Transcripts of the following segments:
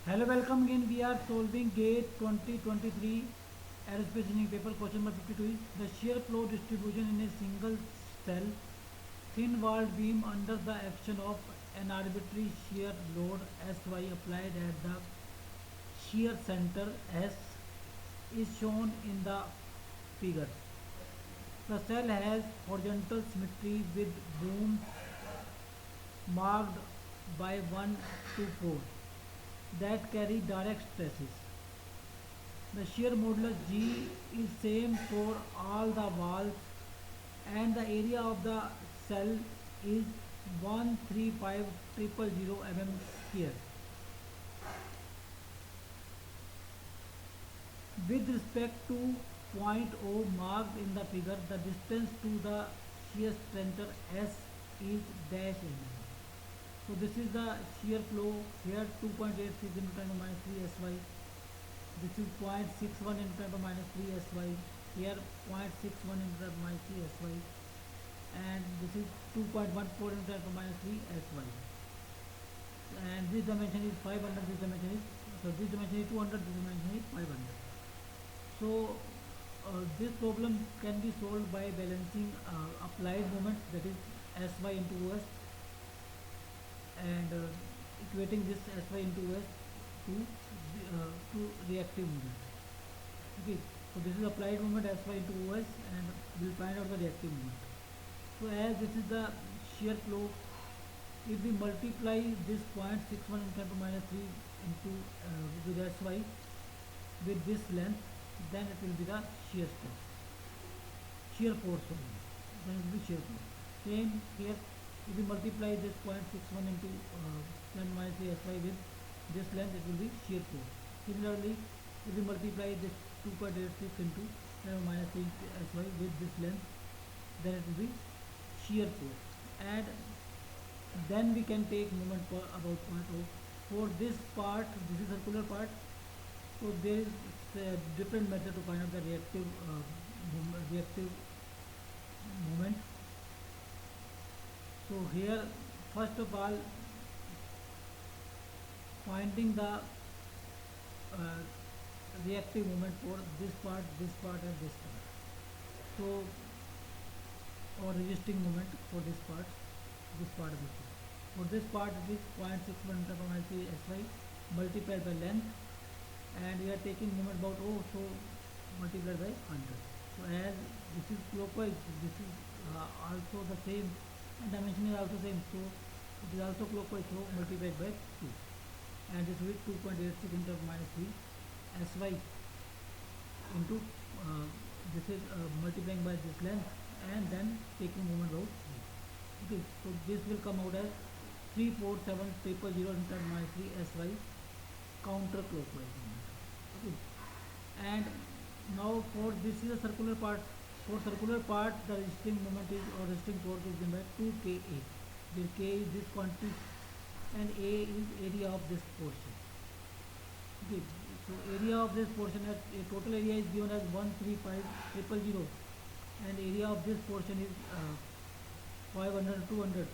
Hello, welcome again. We are solving GATE 2023 aerospace engineering paper. Question number 52 is the shear flow distribution in a single cell thin walled beam under the action of an arbitrary shear load Sy applied at the shear center S is shown in the figure. The cell has horizontal symmetry with booms marked by 1 to 4 that carry direct stresses. The shear modulus G is same for all the walls and the area of the cell is 135,000 mm square. With respect to point O marked in the figure, the distance to the shear center S is dash mm. So this is the shear flow here 2.86 into 10 to minus 3 Sy. This is 0.61 into 10 to minus 3 Sy. Here 0.61 into 10 to minus 3 Sy. And this is 2.14 into 10 to minus 3 Sy. And this dimension is 500, this dimension is, so this dimension is 200, this dimension is 500. So this problem can be solved by balancing applied moments, that is Sy into Os, and equating this Sy into Os to reactive moment. Okay, so this is applied moment Sy into Os, and we'll find out the reactive moment. So as this is the shear flow, if we multiply this 0.61 into 10 to minus 3 into with Sy with this length, then it will be the shear stress, shear force only. Then it will be shear force. Same here, if we multiply this 0.61 into 10 minus 3 Sy with this length, it will be shear force. Similarly, if we multiply this 2.86 into 10 minus 3 Sy with this length, then it will be shear force. And then we can take moment for about point O. For this part, this is circular part, so there is a different method to find out the reactive moment. So here, first of all, finding the reactive moment for this part, and this part. So, or resisting moment for this part, and this part. For this part, it is 0.61 Sy multiplied by length, and we are taking moment about O, so multiplied by 100. So as this is clockwise, this is also the same, and dimension is also same, so it is also clockwise, so multiplied by 2, and this will be 2.86 into minus 3 Sy into this is multiplying by this length, and then taking moment out. Okay, so this will come out as 347,000 into minus 3 Sy counterclockwise moment. Okay, and now for this is a circular part. For circular part, the resisting moment is, or resisting force is given by 2 Ka, where K is this quantity and A is area of this portion. Okay, so area of this portion, total area is given as 135,000, and area of this portion is 500, 200.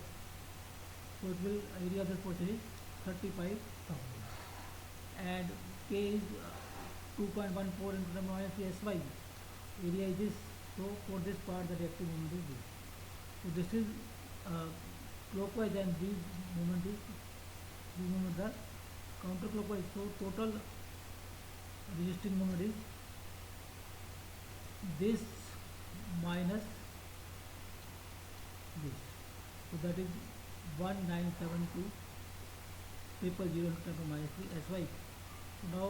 So it will, area of this portion is 35,000, and K is 2.14 into the minus Sy. Area is this. So for this part, the reactive moment is this. So this is clockwise, and this moment are counterclockwise. So total resisting moment is this minus this. So that is 1972 000 into minus 3 Sy. So now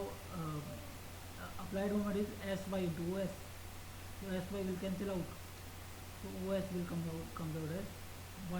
applied moment is Sy into Os. So Sy will cancel out. So Os will come out as 197.2